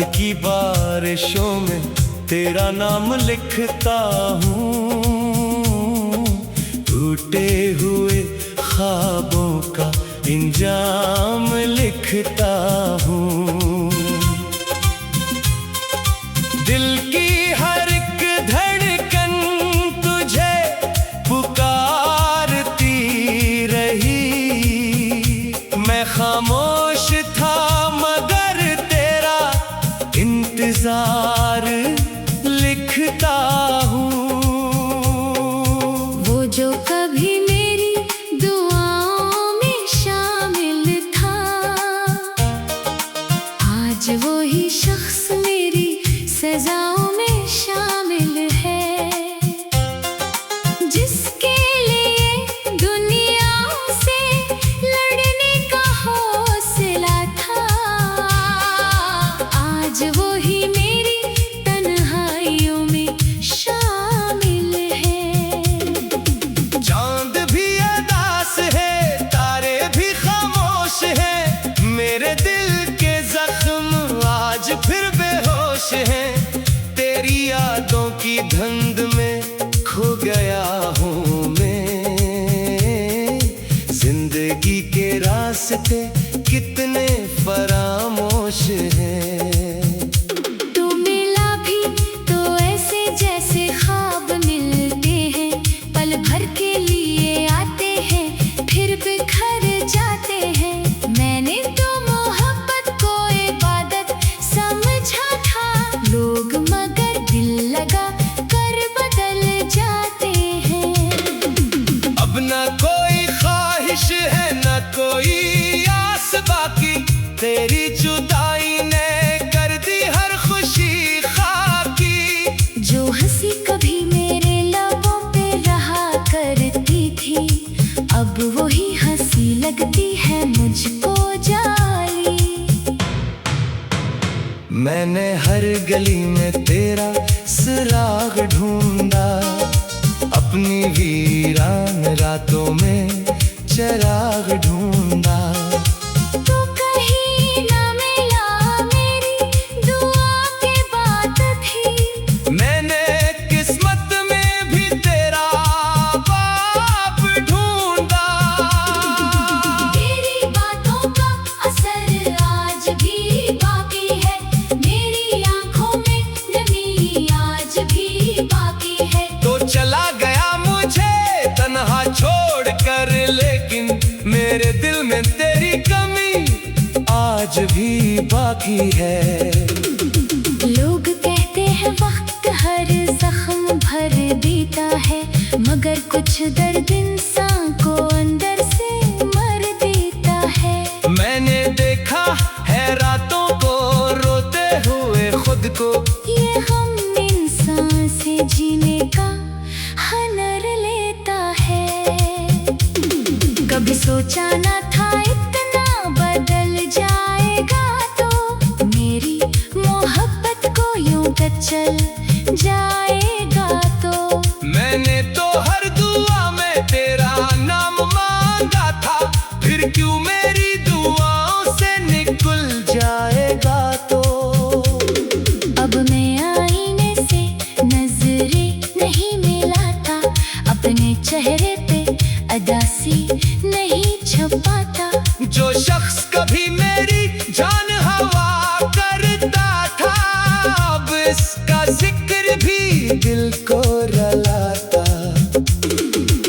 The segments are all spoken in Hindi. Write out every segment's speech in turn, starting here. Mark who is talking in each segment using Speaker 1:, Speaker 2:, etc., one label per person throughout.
Speaker 1: की बारिशों में तेरा नाम लिखता हूँ, टूटे हुए ख्वाबों का इंजाम लिखता हूँ। दिल की हर एक धड़कन तुझे पुकारती रही, मैं खामोश था मगर तेरा इंतजार लिखता हूँ।
Speaker 2: वो जो कभी मेरी दुआओं में शामिल था, आज वो ही शख्स मेरी सजाओं में शामिल है। जिसके लिए दुनिया से लड़ने का हौसला था, आज वो ही मेरी तन्हाइयों में शामिल है।
Speaker 1: चांद भी उदास है, तारे भी खामोश हैं, मेरे दिल के जख्म आज फिर बेहोश हैं। तेरी यादों की धुंध में खो गया हूँ मैं, जिंदगी के रास्ते कितने फरामोश हैं।
Speaker 2: तू मिला भी तो ऐसे जैसे ख्वाब मिलते हैं, पल भर के लिए आते हैं फिर बिखर जाते हैं। मैंने तो मोहब्बत को इबादत समझा था, लोग मगर दिल लगा कर बदल जाते हैं।
Speaker 1: अब न कोई ख्वाहिश है न कोई आस बाकी, तेरी जुदाई ने कर दी हर खुशी खाकी।
Speaker 2: जो हंसी कभी मेरे लबों पे रहा करती थी, अब वही हंसी लगती है मुझको जाली।
Speaker 1: मैंने हर गली में तेरा सुराग ढूंढा, अपनी वीरान रातों में चिराग ढूंढा।
Speaker 2: तू कहीं ना मिला, मेरी दुआ के बात थी।
Speaker 1: मैंने किस्मत में भी तेरा बाप ढूंढा।
Speaker 2: तेरी बातों का असर आज भी बाकी है, मेरी आंखों में नमी आज भी बाकी है।
Speaker 1: तो चला गया मुझे तन्हा छोड़ कर, लेकिन मेरे दिल में तेरी कमी आज भी बाकी है।
Speaker 2: लोग कहते हैं वक्त हर जख्म भर देता है, मगर कुछ दर्द इंसान को अंदर से मर देता है।
Speaker 1: मैंने देखा है रातों को रोते हुए खुद को,
Speaker 2: ये हम इंसान से जीने का हनर लेता है। कभी सोचा न था इतना बदल जाएगा, तो मेरी मोहब्बत को यूं चल जाएगा। तो
Speaker 1: मैंने तो हर दुआ में तेरा नाम मांगा था, फिर क्यों मेरी दुआओं से निकल जाएगा। तो
Speaker 2: अब मैं आईने से नजरें नहीं मिलाता, अपने चेहरे पे अदासी नहीं छुपाता।
Speaker 1: जो शख्स कभी मेरी जान हवा करता था, अब इसका जिक्र भी दिल को रुलाता।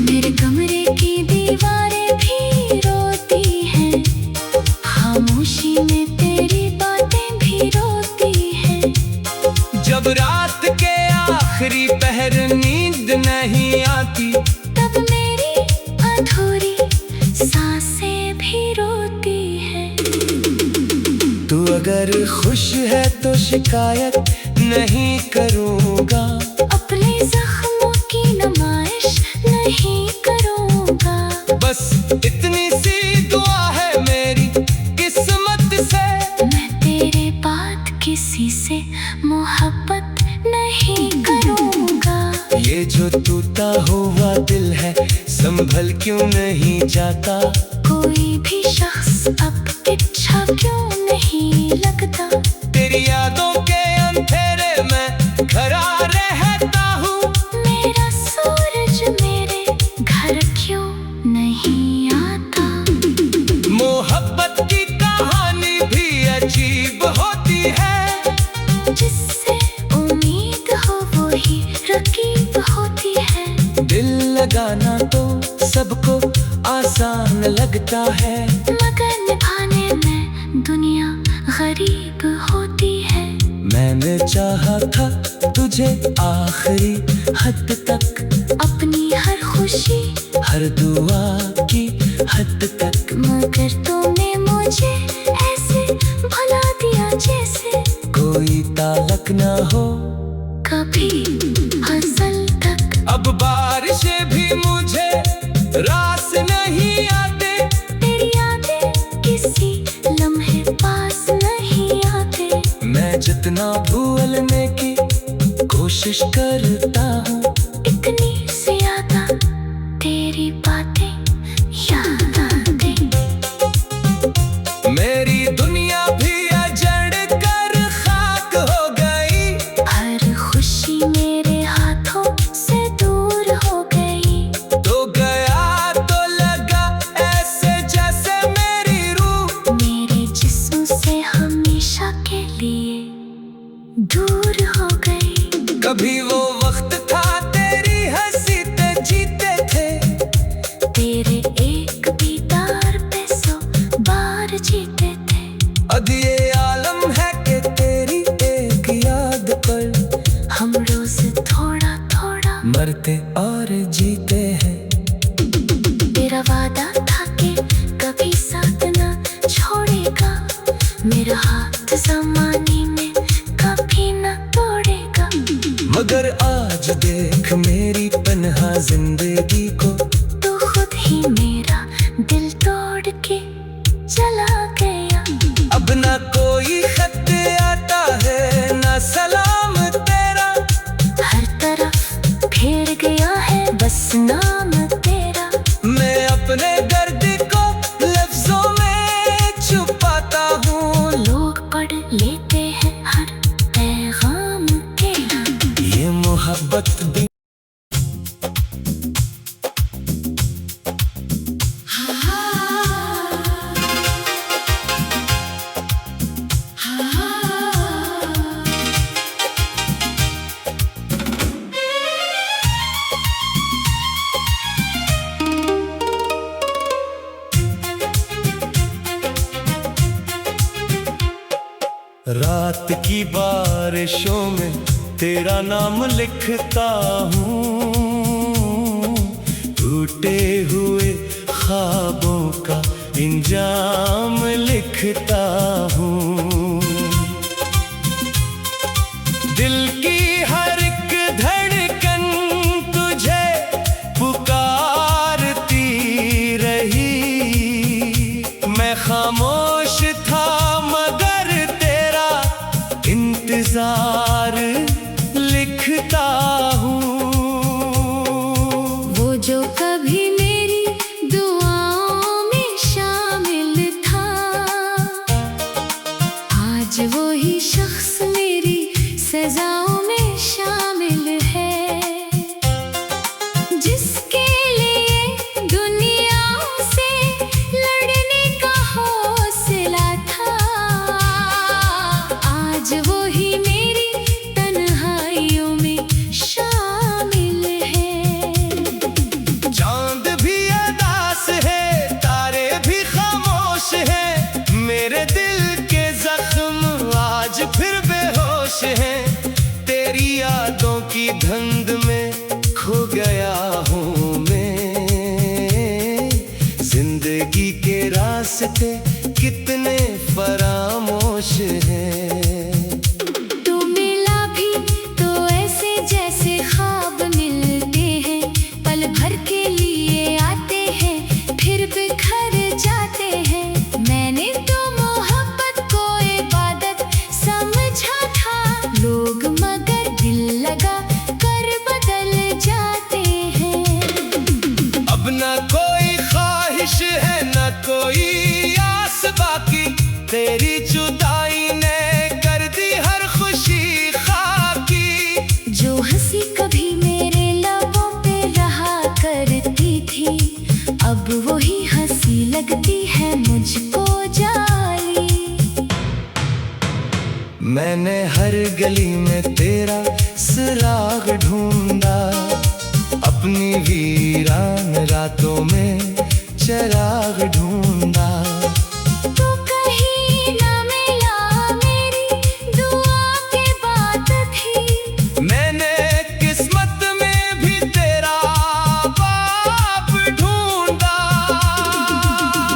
Speaker 2: मेरे कमरे की दीवारें भी रोती हैं, खामोशी में तेरी बातें भी रोती हैं।
Speaker 1: जब रात के आखिरी पहर नींद नहीं आती,
Speaker 2: तब मेरी अधूरी सांसें भी रोती हैं।
Speaker 1: तू अगर खुश है तो शिकायत नहीं करूँगा,
Speaker 2: अपने जख्मों की नुमाइश नहीं करूँगा।
Speaker 1: बस इतनी सी दुआ है मेरी किस्मत से,
Speaker 2: मैं तेरे बाद किसी से मोहब्बत नहीं करूँगा।
Speaker 1: ये जो टूटा हुआ दिल है संभल क्यों नहीं जाता।
Speaker 2: कोई भी शख्स अब अच्छा क्यों नहीं लगता।
Speaker 1: तेरी यादों के अंधेरे में खड़ा रहता हूँ।
Speaker 2: मेरा सूरज मेरे घर क्यों नहीं आता?
Speaker 1: मोहब्बत की कहानी भी अजीब होती है,
Speaker 2: जिससे उम्मीद हो वो ही रकीब होती है।
Speaker 1: दिल लगाना तो सबको आसान लगता है,
Speaker 2: मगर निभाने में दुनिया गरीब होती है।
Speaker 1: मैंने चाहा था तुझे आखिरी हद तक,
Speaker 2: अपनी हर खुशी
Speaker 1: हर दुआ की हद तक,
Speaker 2: मगर तूने मुझे ऐसे भुला दिया जैसे
Speaker 1: कोई ताल्लुक ना हो
Speaker 2: कभी अज़ल तक।
Speaker 1: अब बारिशें भी मुझे रास नहीं आते,
Speaker 2: तेरी यादें किसी लम्हे पास नहीं आते।
Speaker 1: मैं जितना भूलने की कोशिश करता हूँ,
Speaker 2: इतनी सी ज्यादा तेरी बातें याद आते।
Speaker 1: मेरी दुनिया भी अजड़ कर खाक हो गई,
Speaker 2: हर खुशी मेरे हाथों से दूर हो गई।
Speaker 1: तो गया तो लगा ऐसे जैसे मेरी रूह
Speaker 2: मेरे जिस्म से हमेशा के लिए दूर हो गई।
Speaker 1: कभी वो वक्त था तेरी हंसी ते जीते थे,
Speaker 2: तेरे एक दीदार पे 100 बार जीते थे।
Speaker 1: अब ये आलम है कि तेरी एक याद पर
Speaker 2: हम रोज थोड़ा थोड़ा
Speaker 1: मरते और जीते हैं।
Speaker 2: तेरा वादा था कि कभी साथ ना छोड़ेगा, मेरा हाथ ज़माने में कभी ना तोड़ेगा।
Speaker 1: मगर आज देख मेरी तन्हा जिंदगी को,
Speaker 2: तू खुद ही मेरा दिल तोड़ के चला गया।
Speaker 1: अब ना कोई खत आता है ना सलाम तेरा,
Speaker 2: हर तरफ घेर गया है बस नाम तेरा।
Speaker 1: मैं अपने दर्द को लफ्जों में छुपाता हूँ,
Speaker 2: लोग पढ़ लेते हैं हर पैगाम तेरा।
Speaker 1: ये मोहब्बत भी रात की बारिशों में तेरा नाम लिखता हूँ, टूटे हुए ख्वाबों का इंजाम लिखता हूँ। दिल की हर एक धड़कन तुझे पुकारती रही, मैं खामोश था मगर तेरा इंतजार लिखता हूँ।
Speaker 2: वो जो कभी मेरी दुआओं में शामिल था, आज वो ही शख्स मेरी सजाओं में शामिल है। जिसके लिए दुनिया से लड़ने का हौसला था, आज वो ही मेरी तन्हाइयों में शामिल है।
Speaker 1: चांद भी अदास है, तारे भी खामोश है, मेरे दिल के जख्म आज फिर बेहोश हैं। तेरी यादों की धुंध में खो गया हूँ मैं, जिंदगी के रास्ते कितने फरामोश हैं।
Speaker 2: तू मिला भी तो ऐसे जैसे ख्वाब मिलते हैं, पल भर के लिए आते हैं फिर बिखर जाते हैं। मैंने तो मोहब्बत को इबादत समझा था, लोग मगर दिल लगा कर बदल जाते हैं।
Speaker 1: अब ना कोई ख्वाहिश है ना कोई याद गली में तेरा सुराग ढूंढा, अपनी वीरान रातों में चराग ढूंढा।
Speaker 2: तू कहीं ना मिला, मेरी दुआ की बात थी।
Speaker 1: मैंने किस्मत में भी तेरा बाप ढूंढा।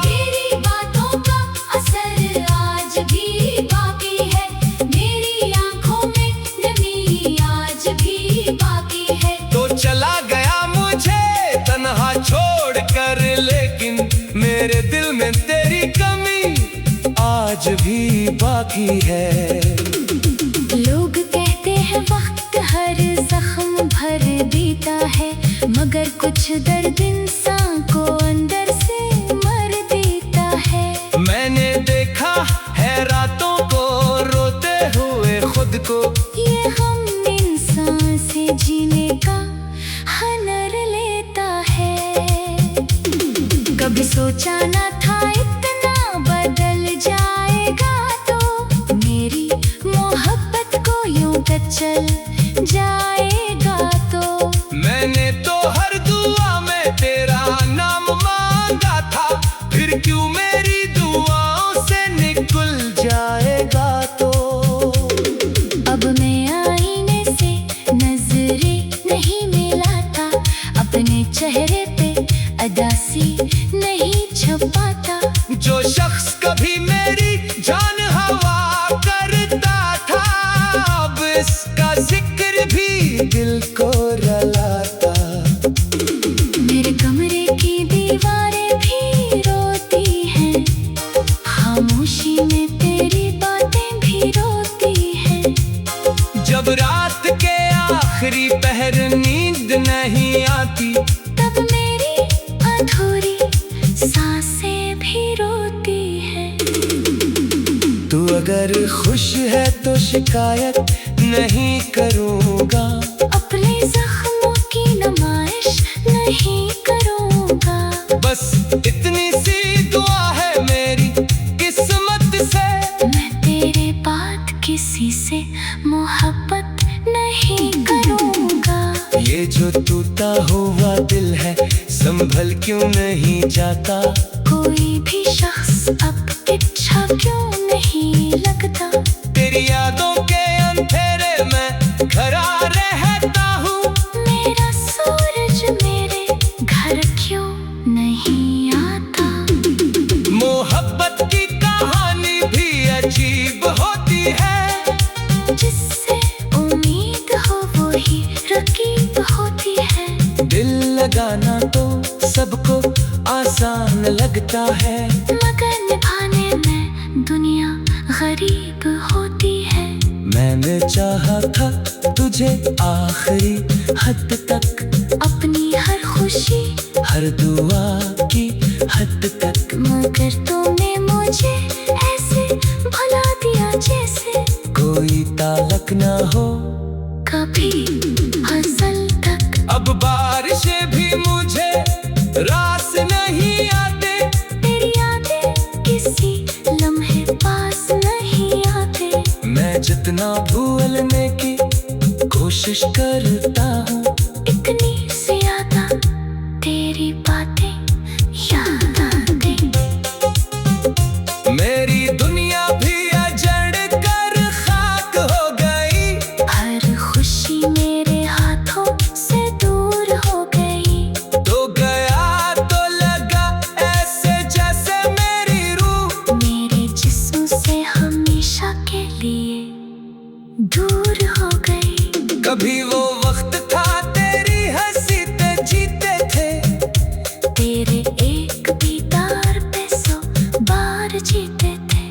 Speaker 2: तेरी बातों का असर आज भी बाकी है, मेरी आंखों में नमी आज भी बाकी है।
Speaker 1: तो चला गया मुझे तन्हा छोड़ कर, लेकिन मेरे दिल में तेरी कमी आज भी बाकी है।
Speaker 2: लोग कहते हैं वक्त हर जख्म भर देता है, मगर कुछ दर्द इंसान को अंदर से मर देता है।
Speaker 1: मैंने देखा है रातों को रोते हुए खुद को,
Speaker 2: ये हम इंसान से जीने का हनर लेता है। कभी सोचा ना था इतना बदल जाएगा, तो मेरी मोहब्बत को यूं चल जाएगा। तो
Speaker 1: मैंने तो हर दुआ में तेरा नाम मांगा था, फिर क्यों मेरी दुआओं से निकल जाएगा। तो
Speaker 2: अब मैं आईने से नजरें नहीं मिलाता, अपने चेहरे पे अदासी नहीं छुपाता।
Speaker 1: जो शख्स कभी मेरी जान हवा करता था, अब इसका जिक्र भी दिल को रुलाता।
Speaker 2: मेरे कमरे की दीवारें भी रोती हैं, खामोशी में तेरी बातें भी रोती हैं।
Speaker 1: जब रात के आखिरी पहर नींद नहीं आती,
Speaker 2: तब मेरी अधूरी सांसें भी रोती हैं।
Speaker 1: तू अगर खुश है तो शिकायत नहीं करूँगा,
Speaker 2: अपने जख्मों की नुमाइश नहीं करूँगा।
Speaker 1: बस इतनी सी दुआ है मेरी किस्मत से,
Speaker 2: मैं तेरे बाद किसी से मोहब्बत नहीं करूँगा।
Speaker 1: ये जो टूटा हुआ दिल है संभल क्यों नहीं जाता।
Speaker 2: कोई भी शख्स अब अच्छा क्यों नहीं लगता।
Speaker 1: तेरी यादों के अंधेरे में खड़ा रहता हूँ,
Speaker 2: मेरा सूरज मेरे घर क्यों नहीं आता।
Speaker 1: मोहब्बत की कहानी भी अजीब होती है,
Speaker 2: जिससे उम्मीद हो वो ही रकीब होती है।
Speaker 1: दिल लगाना तो सबको आसान लगता है,
Speaker 2: मगर निभाने में दुनिया गरीब होती है।
Speaker 1: मैंने चाहा था तुझे आखिरी हद तक,
Speaker 2: अपनी हर खुशी
Speaker 1: हर दुआ की हद तक,
Speaker 2: मगर तूने मुझे ऐसे भुला दिया जैसे
Speaker 1: कोई ताल्लुक ना हो
Speaker 2: कभी असल तक।
Speaker 1: अब बारिशें भी मुझे रास नहीं आते,
Speaker 2: तेरी यादें किसी लम्हे पास नहीं आते।
Speaker 1: मैं जितना भूलने की कोशिश करता हूँ,
Speaker 2: इतनी ज्यादा तेरी बातें याद आते।
Speaker 1: मेरी दुनिया भी अजड़ कर खाक हो गई,
Speaker 2: हर खुशी मेरे हाथों से दूर हो गई।
Speaker 1: तो गया तो लगा ऐसे जैसे मेरी रूह
Speaker 2: मेरे जिस्म से हमेशा के लिए दूर हो गई।
Speaker 1: कभी वो वक्त था तेरी हंसी ते जीते थे,
Speaker 2: तेरे एक दीदार पे 100 बार जीते थे।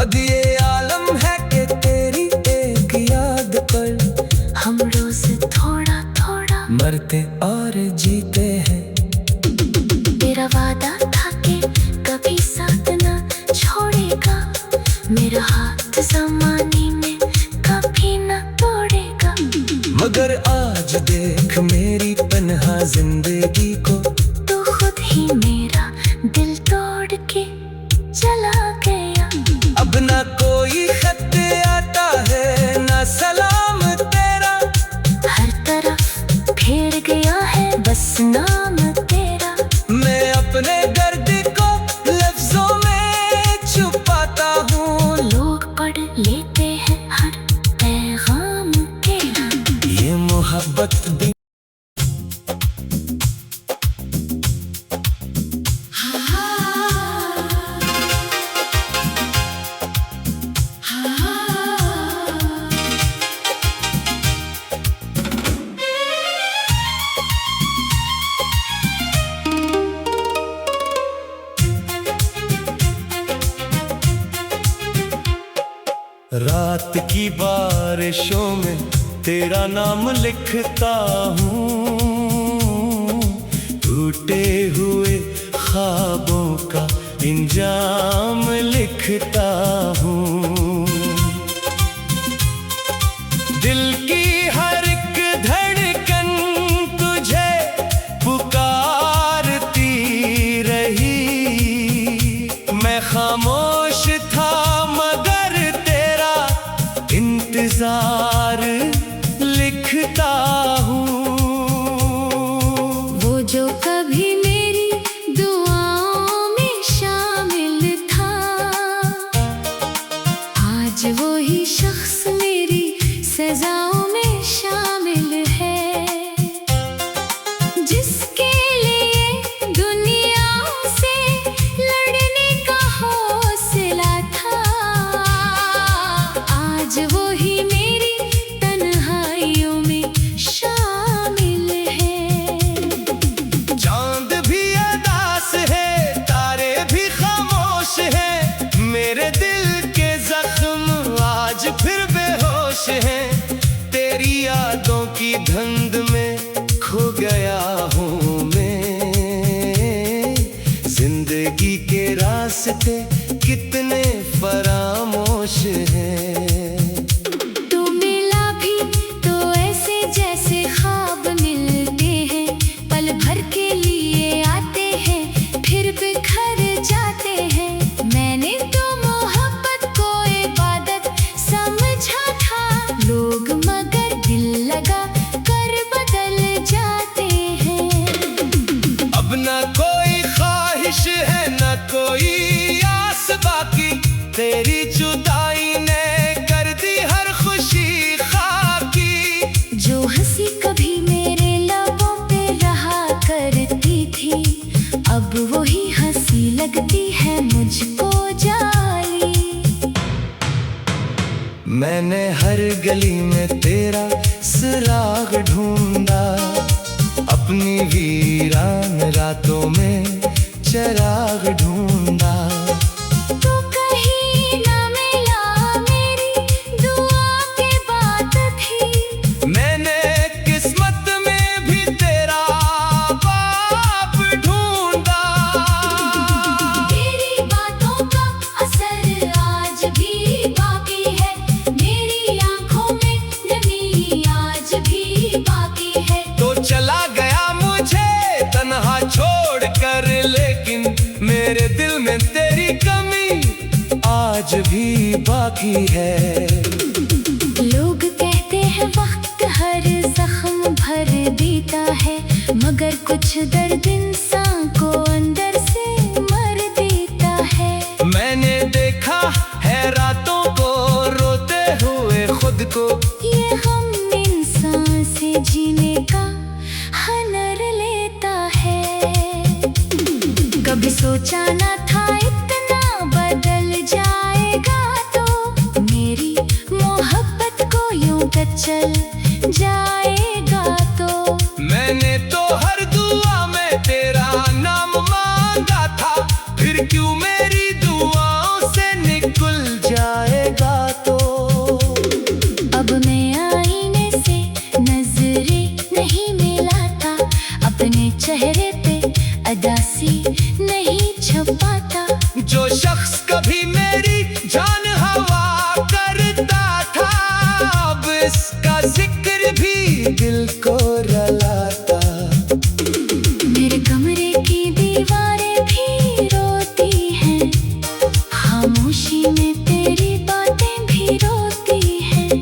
Speaker 1: अब ये आलम है कि तेरी एक याद पर
Speaker 2: हम रोज थोड़ा थोड़ा
Speaker 1: मरते और जीते हैं।
Speaker 2: तेरा वादा था कि कभी साथ ना छोड़ेगा, मेरा हाथ ज़माने में कभी ना तोड़ेगा।
Speaker 1: मगर आज देख मेरी पनहा जिंदगी को,
Speaker 2: तो खुद ही मेरा दिल तोड़ के चला गया।
Speaker 1: अब ना कोई खत आता है ना सलाम
Speaker 2: दिया है बस नाम तेरा।
Speaker 1: मैं अपने दर्द को लफ्जों में छुपाता हूँ,
Speaker 2: लोग पढ़ लेते हैं हर पैगाम तेरा।
Speaker 1: ये मोहब्बत भी रात की बारिशों में तेरा नाम लिखता हूँ, टूटे हुए ख्वाबों का इंजाम लिखता हूँ। दिल की हर एक धड़कन तुझे पुकारती रही, मैं खामोश था मगर तेरा इंतजार लिखता हूँ।
Speaker 2: वो जो कभी मेरी दुआओं में शामिल था, आज वो ही शख्स मेरी सजाओं में शामिल है। जिसके लिए दुनिया से लड़ने का हौसला था, आज वो ही मेरी तन्हाइयों में शामिल है।
Speaker 1: चांद भी अदास है, तारे भी खामोश हैं, मेरे दिल के जख्म आज फिर बेहोश हैं। तेरी यादों की धुंध में खो गया हूँ मैं, जिंदगी के रास्ते कितने फरामोश हैं।
Speaker 2: तू मिला भी तो ऐसे जैसे ख्वाब मिलते हैं, पल भर के लिए आते हैं फिर बिखर जाते हैं। मैंने तो मोहब्बत को इबादत समझा था, लोग मगर दिल लगा कर बदल जाते हैं।
Speaker 1: अब न कोई ख्वाहिश है न कोई आस बाकी, तेरी जुदाई ने कर दी हर खुशी खाकी।
Speaker 2: जो हंसी कभी मेरे लबों पे रहा करती थी, अब वही हंसी लगती है मुझको जाली।
Speaker 1: मैंने हर गली में तेरा सुराग ढूंढा, अपनी वीरान रातों में चिराग ढूंढा।
Speaker 2: तू कहीं ना मिला, मेरी दुआ के बात थी।
Speaker 1: मैंने किस्मत में भी तेरा बाप ढूंढा।
Speaker 2: तेरी बातों का असर आज भी बाकी है, मेरी आंखों में नमी आज भी बाकी है।
Speaker 1: तो चला गया मुझे तन्हा छोड़ कर, लेकिन मेरे दिल में तेरी कमी आज भी बाकी है।
Speaker 2: लोग कहते हैं वक्त हर जख्म भर देता है, मगर कुछ दर्द इंसान को अंदर से मर देता है।
Speaker 1: मैंने देखा है रातों को रोते हुए खुद को,
Speaker 2: ये हम इंसान से जीने का हनर लेता है। कभी सोचा ना था इतना बदल जाएगा, तो मेरी मोहब्बत को यूं चल जाएगा। तो
Speaker 1: मैंने तो हर दुआ में तेरा नाम मांगा था, फिर क्यों मेरी दुआओं से निकल जाएगा। तो
Speaker 2: अब मैं आईने से नजरें नहीं मिलाता, अपने चेहरे पे अदासी नहीं छुपाता।
Speaker 1: जो शख्स कभी मेरी जान हवा करता था, अब इसका जिक्र भी दिल को रुलाता।
Speaker 2: मेरे कमरे की दीवारें भी रोती हैं, खामोशी में तेरी बातें भी रोती हैं।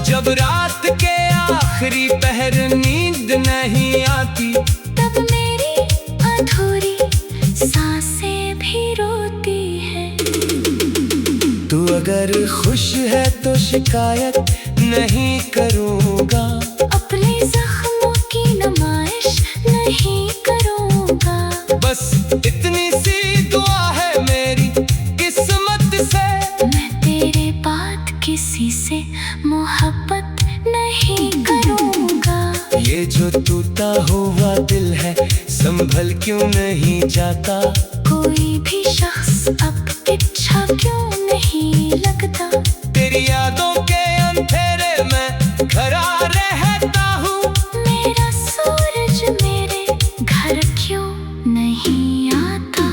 Speaker 1: जब रात के आखिरी पहर नींद नहीं नहीं आती,
Speaker 2: तब मेरी अधूरी सांसें भी रोती है।
Speaker 1: तू अगर खुश है तो शिकायत नहीं करूँगा,
Speaker 2: अपने जख्मों की नुमाइश नहीं करूँगा।
Speaker 1: बस इतनी सी दुआ है मेरी किस्मत से,
Speaker 2: मैं तेरे बाद किसी से मोहब्बत नहीं करूँगा।
Speaker 1: ये जो टूटा हुआ दिल है संभल क्यों नहीं जाता,
Speaker 2: कोई भी शख्स अब अच्छा क्यों नहीं लगता।
Speaker 1: तेरी यादों के अंधेरे में खड़ा रहता हूँ,
Speaker 2: मेरा सूरज मेरे घर क्यों नहीं आता।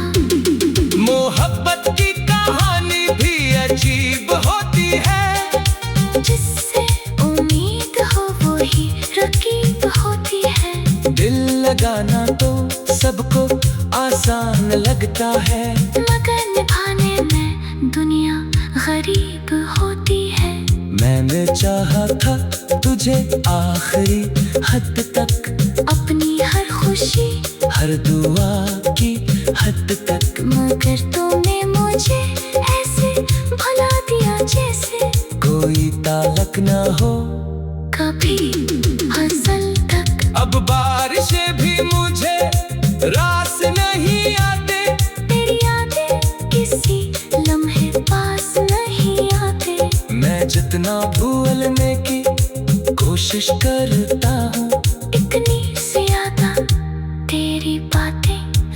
Speaker 1: मोहब्बत की कहानी भी अजीब होती है,
Speaker 2: जिससे उम्मीद हो वो ही रकीब होती है।
Speaker 1: दिल लगाना तो सबको आसान लगता है,
Speaker 2: मगर निभाने में दुनिया गरीब होती है।
Speaker 1: मैंने चाहा था तुझे आखिरी हद तक,
Speaker 2: अपनी हर खुशी
Speaker 1: हर दुआ की हद तक,
Speaker 2: मगर तूने मुझे ऐसे भुला दिया जैसे
Speaker 1: कोई ताल्लुक ना हो
Speaker 2: कभी अज़ल तक।
Speaker 1: अब बारिशें भी मुझे रास नहीं आते,
Speaker 2: तेरी यादें किसी लम्हे पास नहीं आते।
Speaker 1: मैं जितना भूलने की कोशिश करता हूँ,
Speaker 2: इतनी सी ज्यादा तेरी बातें